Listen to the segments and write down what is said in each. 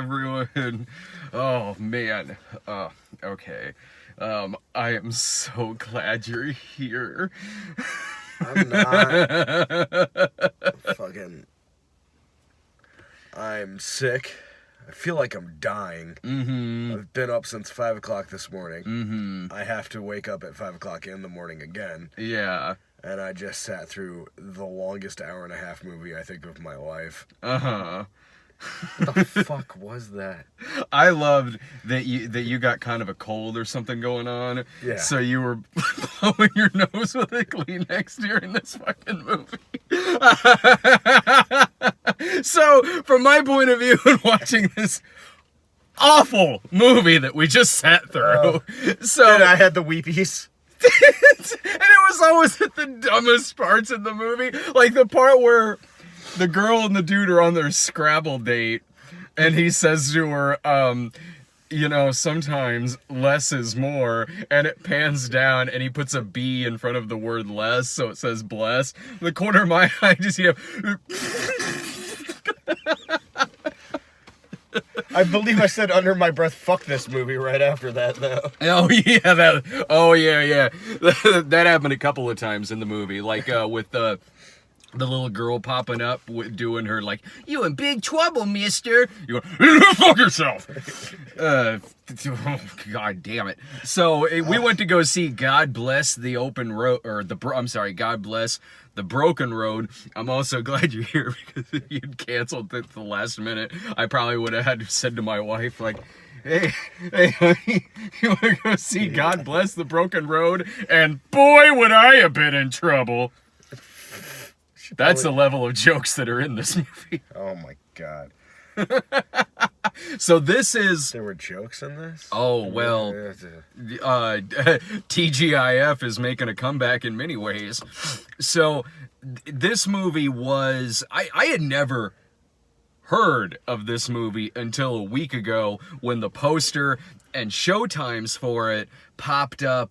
everyone. Oh, man. Okay. I am so glad you're here. I'm not. Fucking. I'm sick. I feel like I'm dying. I've been up since 5 o'clock this morning. I have to wake up at 5 o'clock in the morning again. Yeah. And I just sat through the longest hour and a half movie I think of my life. Uh-huh. What the fuck was that? I loved that you got kind of a cold or something going on. Yeah. So you were blowing your nose with a Kleenex during this fucking movie. So, from my point of view in watching this awful movie that we just sat through, And I had the weepies. and it was always at the dumbest parts in the movie, like the part where the girl and the dude are on their Scrabble date, and he says to her, you know, sometimes less is more, and it pans down, and he puts a B in front of the word less, so it says bless. In the corner of my eye, just you have... I believe I said under my breath, fuck this movie right after that, though. Oh yeah, that happened a couple of times in the movie, like with the little girl popping up doing her like, "You in big trouble, mister." You go, "Fuck yourself." God damn it. So we went to go see God Bless the Open Road, or God Bless the Broken Road. I'm also glad you're here, because if you'd canceled at the last minute, I probably would have had to said to my wife, like, hey, honey, you want to go see God Bless the Broken Road? And boy, would I have been in trouble. That's the level of jokes that are in this movie. Oh my god. So this is... There were jokes in this? Oh, well, TGIF is making a comeback in many ways. So this movie was... I had never heard of this movie until a week ago when the poster and showtimes for it popped up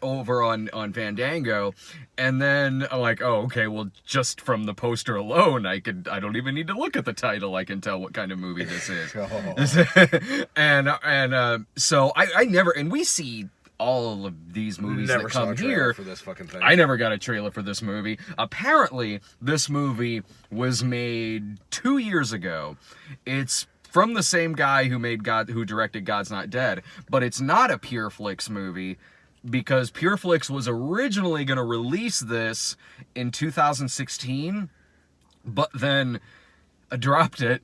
over on Fandango, and then I'm like, oh, okay, well, just from the poster alone, I don't even need to look at the title, I can tell what kind of movie this is. So I never, and we see all of these movies Never that saw come a trailer here for this fucking thing. I never got a trailer for this movie. Apparently, this movie was made 2 years ago. It's from the same guy who directed God's Not Dead, but it's not a PureFlix movie, because PureFlix was originally going to release this in 2016, but then dropped it.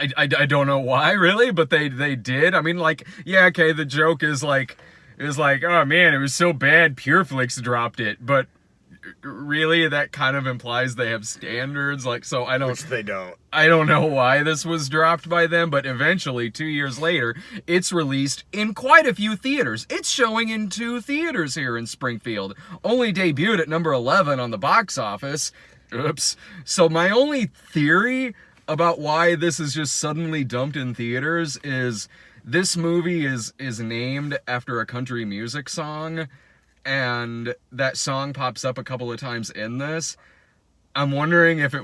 I don't know why, really, but they did. I mean, like, yeah, okay, the joke is like, oh man, it was so bad PureFlix dropped it, but really, that kind of implies they have standards, like, so Which they don't. I don't know why this was dropped by them, but eventually, 2 years later, it's released in quite a few theaters. It's showing in 2 theaters here in Springfield. Only debuted at number 11 on the box office. Oops. So my only theory about why this is just suddenly dumped in theaters is this movie is named after a country music song, and that song pops up a couple of times in this. I'm wondering if it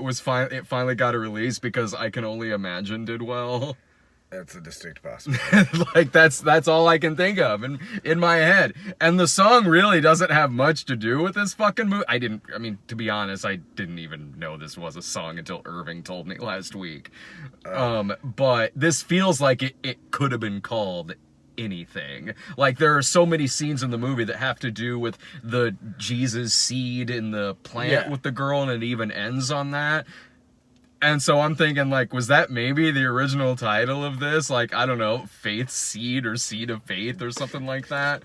finally got a release, because I can only imagine did well. That's a distinct possibility. Like, that's all I can think of in my head. And the song really doesn't have much to do with this fucking movie. I mean, to be honest, I didn't even know this was a song until Irving told me last week. But this feels like it could have been called anything. Like, there are so many scenes in the movie that have to do with the Jesus seed in the plant with the girl, and it even ends on that. And so I'm thinking, like, was that maybe the original title of this? Like, I don't know, Faith Seed or Seed of Faith or something like that.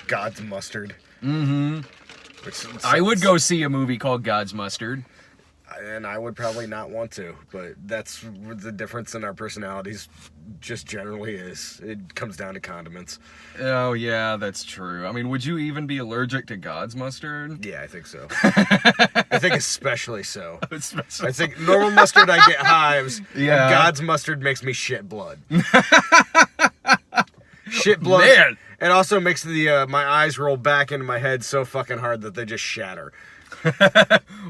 God's Mustard. Mm-hmm. I would go see a movie called God's Mustard. And I would probably not want to, but that's what the difference in our personalities just generally is. It comes down to condiments. Oh, yeah, that's true. I mean, would you even be allergic to God's mustard? Yeah, I think so. I think especially so. I think normal mustard, I get hives. Yeah. And God's mustard makes me shit blood. Shit blood. Man. It also makes my eyes roll back into my head so fucking hard that they just shatter.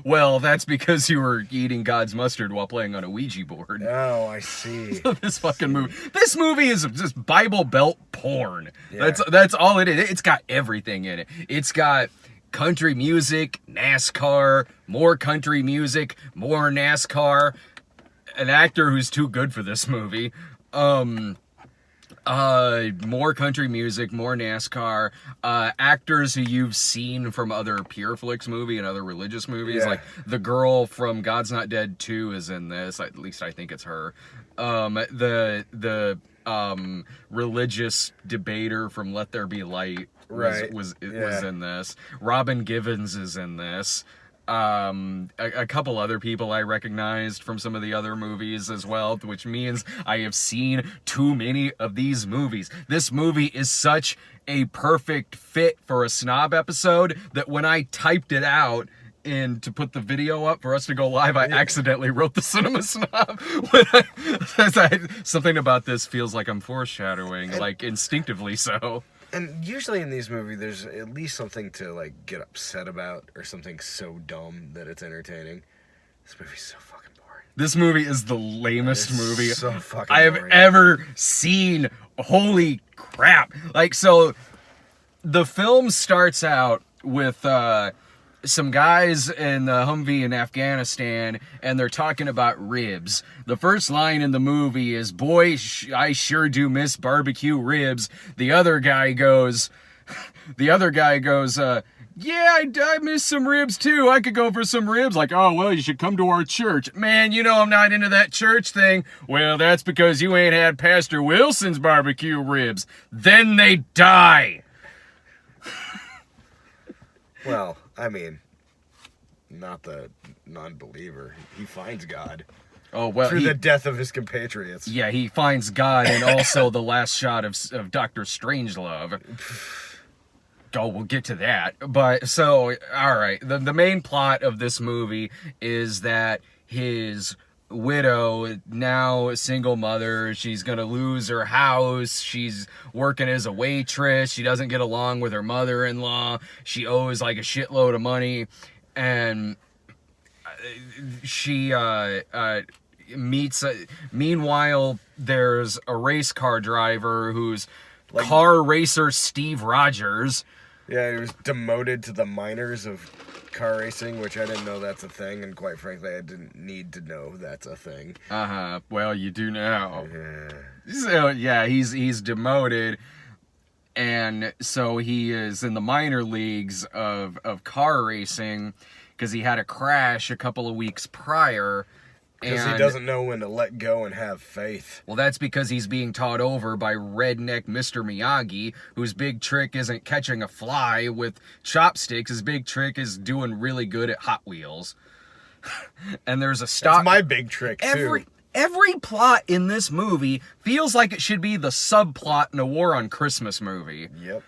Well, that's because you were eating God's mustard while playing on a Ouija board. Oh, I see. This fucking movie. This movie is just Bible Belt porn. Yeah. That's all it is. It's got everything in it. It's got country music, NASCAR, more country music, more NASCAR, an actor who's too good for this movie. More country music, more NASCAR, actors who you've seen from other Pure Flix movie and other religious movies. Yeah. Like the girl from God's Not Dead 2 is in this. At least I think it's her. The religious debater from Let There Be Light was in this. Robin Givens is in this. A couple other people I recognized from some of the other movies as well, which means I have seen too many of these movies. This movie is such a perfect fit for a snob episode that when I typed it out to put the video up for us to go live, I accidentally wrote the Cinema Snob. Something about this feels like I'm foreshadowing, like instinctively so. And usually in these movies, there's at least something to like get upset about, or something so dumb that it's entertaining. This movie's so fucking boring. This movie is the lamest movie So fucking I have boring. ever seen. Holy crap. Like, so the film starts out with some guys in the Humvee in Afghanistan, and they're talking about ribs. The first line in the movie is, "Boy, I sure do miss barbecue ribs." The other guy goes, yeah, I miss some ribs too. I could go for some ribs. Like, oh, well, you should come to our church. Man, you know I'm not into that church thing. Well, that's because you ain't had Pastor Wilson's barbecue ribs. Then they die. Well, I mean, not the non-believer. He finds God Oh, well, through the death of his compatriots. yeah, he finds God and also the last shot of Dr. Strangelove. Oh, we'll get to that. But, so, alright, the main plot of this movie is that his widow, now a single mother, she's gonna lose her house, she's working as a waitress, she doesn't get along with her mother-in-law, she owes like a shitload of money, and she meets meanwhile there's a race car driver who's Like- car racer Steve Rogers. Yeah, he was demoted to the minors of car racing, which I didn't know that's a thing, and quite frankly, I didn't need to know that's a thing. Well, you do now. Yeah. So yeah, he's demoted, and so he is in the minor leagues of car racing because he had a crash a couple of weeks prior. Because he doesn't know when to let go and have faith. Well, that's because he's being taught over by redneck Mr. Miyagi, whose big trick isn't catching a fly with chopsticks. His big trick is doing really good at Hot Wheels. And there's a stop. That's my big trick, too. Every plot in this movie feels like it should be the subplot in a War on Christmas movie. Yep.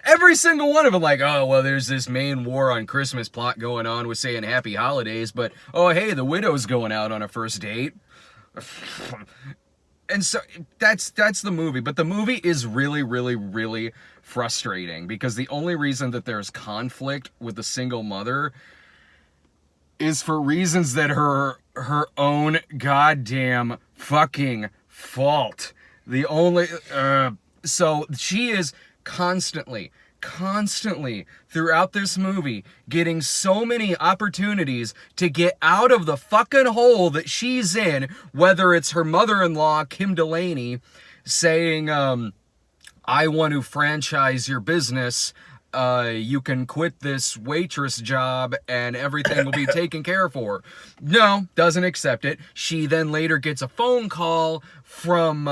Every single one of them, like, oh, well, there's this main War on Christmas plot going on with saying Happy Holidays, but, oh, hey, the widow's going out on a first date. And so that's the movie, but the movie is really, really, really frustrating because the only reason that there's conflict with the single mother is for reasons that her own goddamn fucking fault. The only so she is constantly throughout this movie getting so many opportunities to get out of the fucking hole that she's in, whether it's her mother-in-law Kim Delaney saying I want to franchise your business, you can quit this waitress job and everything will be taken care for. No, doesn't accept it. She then later gets a phone call from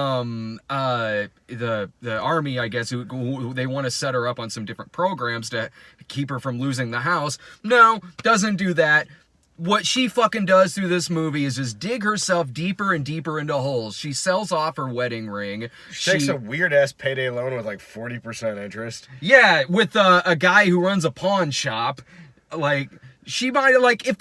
the army, I guess, who they want to set her up on some different programs to keep her from losing the house. No, doesn't do that. What she fucking does through this movie is just dig herself deeper and deeper into holes. She sells off her wedding ring. She takes a weird-ass payday loan with like 40% interest. Yeah, with a guy who runs a pawn shop. Like, she might, like, if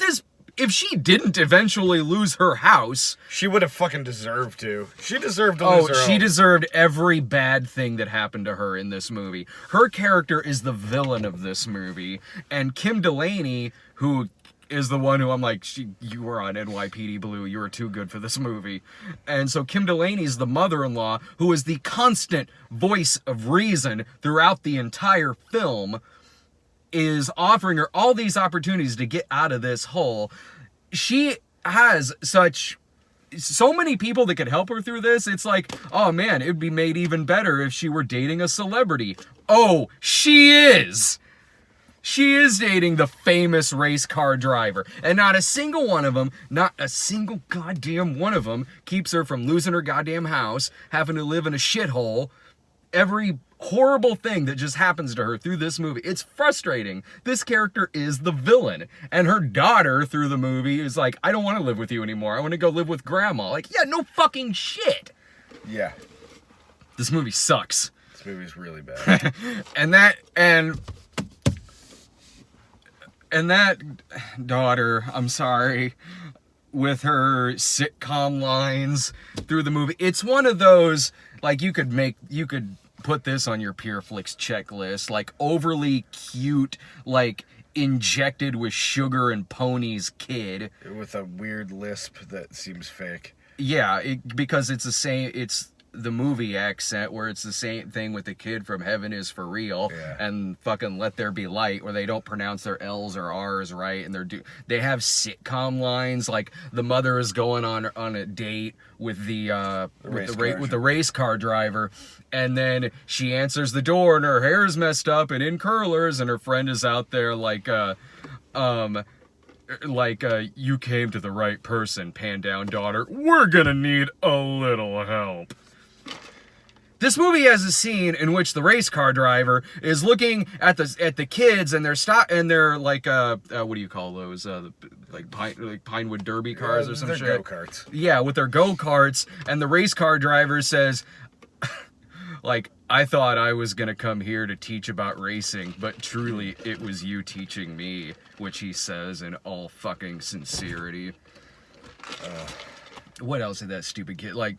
if she didn't eventually lose her house, She would have fucking deserved to. She deserved to lose her she own. deserved every bad thing that happened to her in this movie. Her character is the villain of this movie, and Kim Delaney, who is the one who I'm like, you were on NYPD Blue, you were too good for this movie. And so Kim Delaney's the mother-in-law, who is the constant voice of reason throughout the entire film, is offering her all these opportunities to get out of this hole. She has so many people that could help her through this. It's like, oh man, it would be made even better if she were dating a celebrity. Oh, she is! She is dating the famous race car driver. And not a single one of them, not a single goddamn one of them, keeps her from losing her goddamn house, having to live in a shithole. Every horrible thing that just happens to her through this movie. It's frustrating. This character is the villain. And her daughter through the movie is like, I don't want to live with you anymore. I want to go live with grandma. Like, yeah, no fucking shit. Yeah. This movie sucks. This movie's really bad. And that daughter, I'm sorry, with her sitcom lines through the movie. It's one of those, like, you could put this on your PureFlix checklist, like overly cute, like injected with sugar and ponies kid. With a weird lisp that seems fake. Yeah, because it's the movie accent where it's the same thing with the kid from Heaven is for Real and fucking Let There Be Light, where they don't pronounce their L's or R's right, and they have sitcom lines, like the mother is going on a date with the race car driver, and then she answers the door and her hair is messed up and in curlers, and her friend is out there like you came to the right person, pan down daughter, we're gonna need a little help. This movie has a scene in which the race car driver is looking at the kids and they're like what do you call those like Pinewood Derby cars or some shit. Go-karts. Yeah, with their go-karts, and the race car driver says, like, I thought I was gonna come here to teach about racing, but truly it was you teaching me, which he says in all fucking sincerity. What else did that stupid kid like?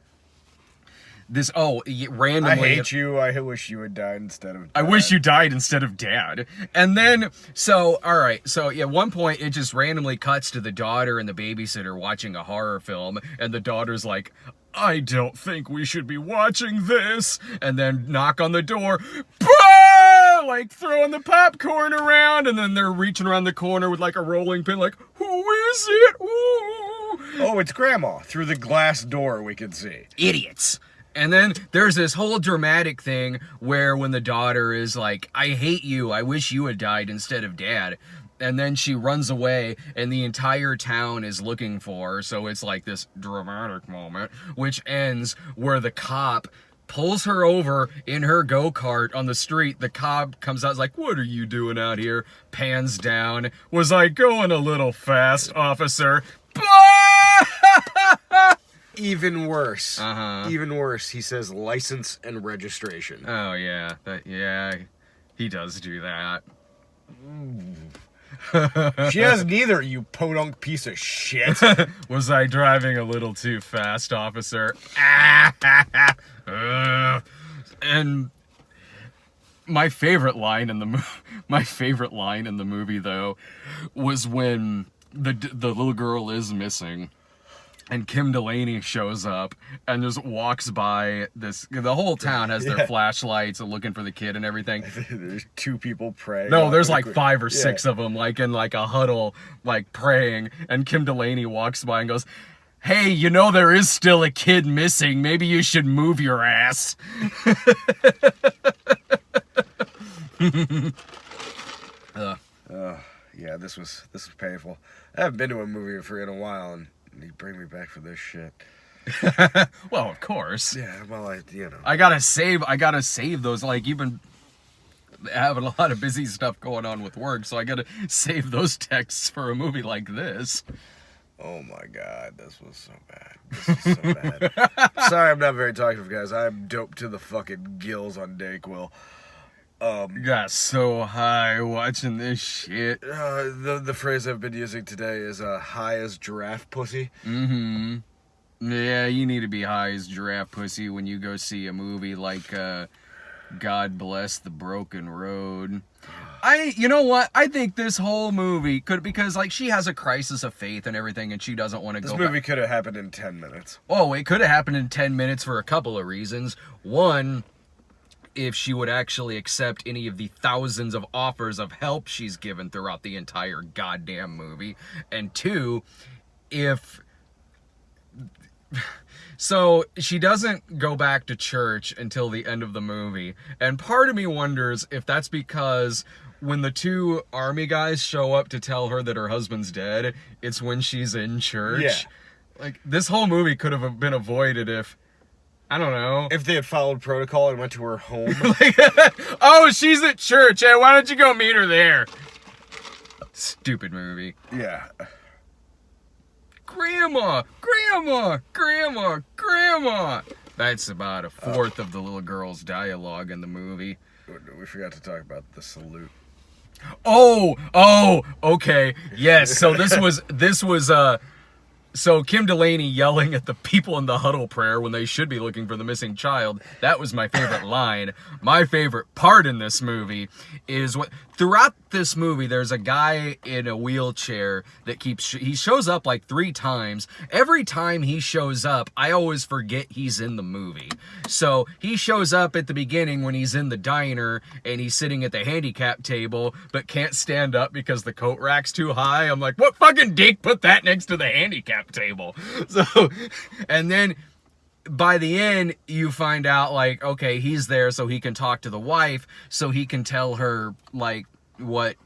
Randomly. I hate you. I wish you had died instead of Dad. I wish you died instead of Dad. And then, one point it just randomly cuts to the daughter and the babysitter watching a horror film, and the daughter's like, I don't think we should be watching this. And then knock on the door, bah! Like throwing the popcorn around, and then they're reaching around the corner with like a rolling pin, like, who is it? Ooh. Oh, it's Grandma. Through the glass door we can see. Idiots. And then there's this whole dramatic thing where when the daughter is like, I hate you, I wish you had died instead of Dad. And then she runs away and the entire town is looking for her. So it's like this dramatic moment, which ends where the cop pulls her over in her go-kart on the street. The cop comes out, is like, what are you doing out here? Pans down. Was I going a little fast, officer? Even worse. Uh-huh. Even worse. He says license and registration. Oh, yeah. He does do that. She has neither, you podunk piece of shit. Was I driving a little too fast, officer? And my favorite line in the movie, though, was when the little girl is missing. And Kim Delaney shows up and just walks by this. The whole town has their flashlights and looking for the kid and everything. There's two people praying. No, there's like 5 or 6 of them, like in like a huddle, like praying. And Kim Delaney walks by and goes, hey, you know there is still a kid missing. Maybe you should move your ass. Yeah, this was painful. I haven't been to a movie in a while, and you bring me back for this shit. Well, of course. Yeah, well, I gotta save those. Like, you've been having a lot of busy stuff going on with work, so I gotta save those texts for a movie like this. Oh my god, this was so bad. This is so bad. Sorry I'm not very talkative, guys. I'm doped to the fucking gills on Dayquil. Got so high watching this shit. The phrase I've been using today is high as giraffe pussy. Mm-hmm. Yeah, you need to be high as giraffe pussy when you go see a movie like God Bless the Broken Road. You know what? I think this whole movie could, because like she has a crisis of faith and everything, and she doesn't want to go. This movie could have happened in 10 minutes. Oh, it could have happened in 10 minutes for a couple of reasons. One, if she would actually accept any of the thousands of offers of help she's given throughout the entire goddamn movie. And two, if... So, she doesn't go back to church until the end of the movie. And part of me wonders if that's because when the two army guys show up to tell her that her husband's dead, it's when she's in church. Yeah. Like, this whole movie could have been avoided if... I don't know. If they had followed protocol and went to her home. Oh, she's at church. Hey, why don't you go meet her there? Stupid movie. Yeah. Grandma, grandma, grandma, grandma. That's about a fourth of the little girl's dialogue in the movie. We forgot to talk about the salute. Oh, okay. Yes, so this was so Kim Delaney yelling at the people in the huddle prayer when they should be looking for the missing child. That was my favorite line. My favorite part in this movie is throughout this movie, there's a guy in a wheelchair that he shows up like 3 times. Every time he shows up, I always forget he's in the movie. So he shows up at the beginning when he's in the diner and he's sitting at the handicap table, but can't stand up because the coat rack's too high. I'm like, what fucking dick put that next to the handicap table? So, and then by the end, you find out, like, okay, he's there so he can talk to the wife, so he can tell her, like, what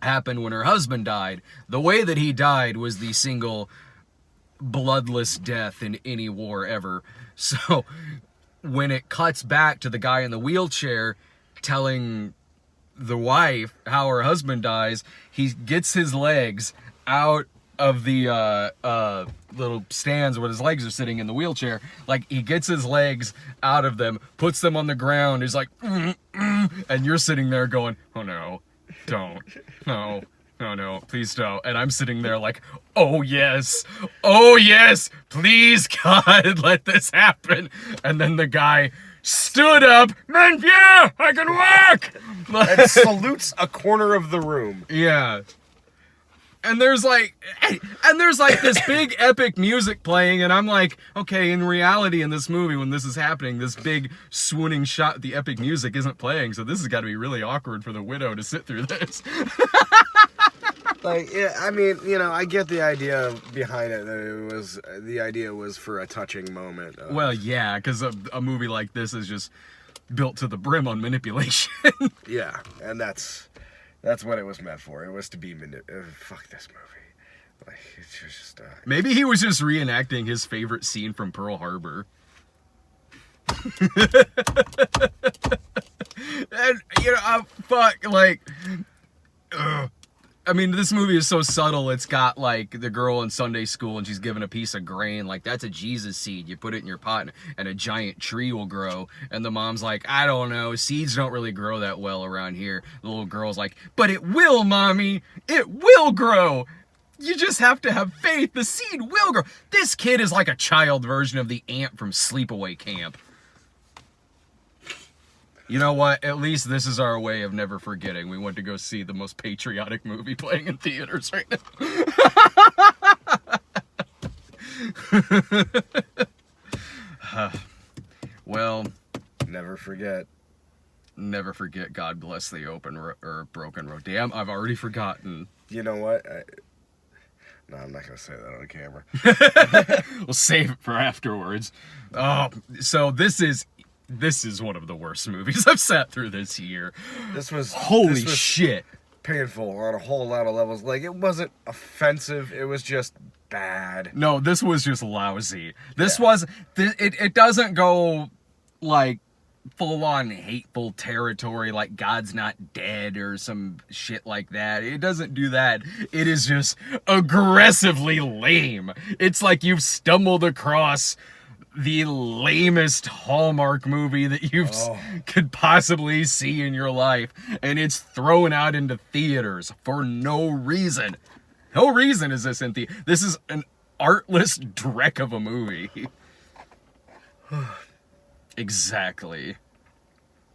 happened when her husband died. The way that he died was the single bloodless death in any war ever. So, when it cuts back to the guy in the wheelchair telling the wife how her husband dies, he gets his legs out of the little stands where his legs are sitting in the wheelchair. Like, he gets his legs out of them, puts them on the ground, he's like, and you're sitting there going, oh no, don't, no, please don't. And I'm sitting there like, oh yes, please God, let this happen. And then the guy stood up, man, yeah, I can walk! And salutes a corner of the room. Yeah. And there's like this big epic music playing, and I'm like, okay, in reality in this movie when this is happening, this big swooning shot, the epic music isn't playing, so this has got to be really awkward for the widow to sit through this. Like, yeah, I mean, you know, I get the idea behind it, that the idea was for a touching moment. Well, yeah, because a movie like this is just built to the brim on manipulation. Yeah, and that's what it was meant for. It was to be fuck this movie. Like, it's just maybe he was just reenacting his favorite scene from Pearl Harbor. And you know, fuck, like, I mean, this movie is so subtle. It's got like the girl in Sunday school and she's given a piece of grain. Like, that's a Jesus seed. You put it in your pot and a giant tree will grow. And the mom's like, I don't know. Seeds don't really grow that well around here. The little girl's like, but it will, mommy. It will grow. You just have to have faith. The seed will grow. This kid is like a child version of the ant from Sleepaway Camp. You know what? At least this is our way of never forgetting. We went to go see the most patriotic movie playing in theaters right now. Well, never forget. Never forget God Bless the Broken Road. Damn, I've already forgotten. You know what? No, I'm not going to say that on camera. We'll save it for afterwards. So this is one of the worst movies I've sat through this year. Holy shit. Painful on a whole lot of levels. Like, it wasn't offensive. It was just bad. No, this was just lousy. It doesn't go like full on hateful territory like God's Not Dead or some shit like that. It doesn't do that. It is just aggressively lame. It's like you've stumbled across the lamest Hallmark movie that you've could possibly see in your life, and it's thrown out into theaters for no reason. No reason is this in theater. This is an artless dreck of a movie. Exactly.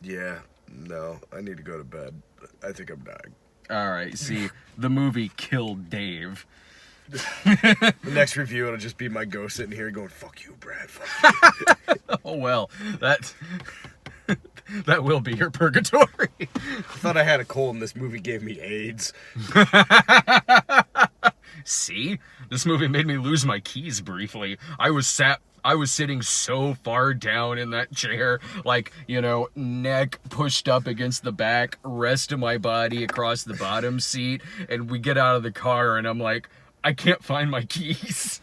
Yeah, no, I need to go to bed. I think I'm dying. All right, see, the movie killed Dave. The next review, it'll just be my ghost sitting here going, fuck you, Brad, fuck you. Oh, well, that will be your purgatory. I thought I had a cold and this movie gave me AIDS. See? This movie made me lose my keys briefly. I was sitting so far down in that chair, like, you know, neck pushed up against the back, rest of my body across the bottom seat, and we get out of the car and I'm like, I can't find my keys.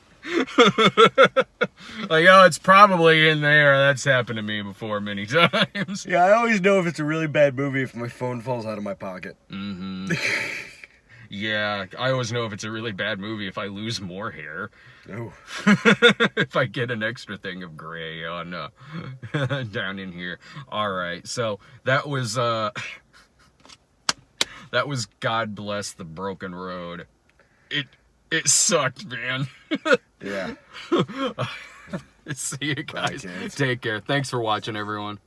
Like, oh, it's probably in there. That's happened to me before many times. Yeah, I always know if it's a really bad movie if my phone falls out of my pocket. Mm-hmm. Yeah, I always know if it's a really bad movie if I lose more hair. Oh. If I get an extra thing of gray on down in here. All right, so that was God Bless the Broken Road. It sucked, man. Yeah. See you guys. Bye, kids. Take care. Thanks for watching, everyone.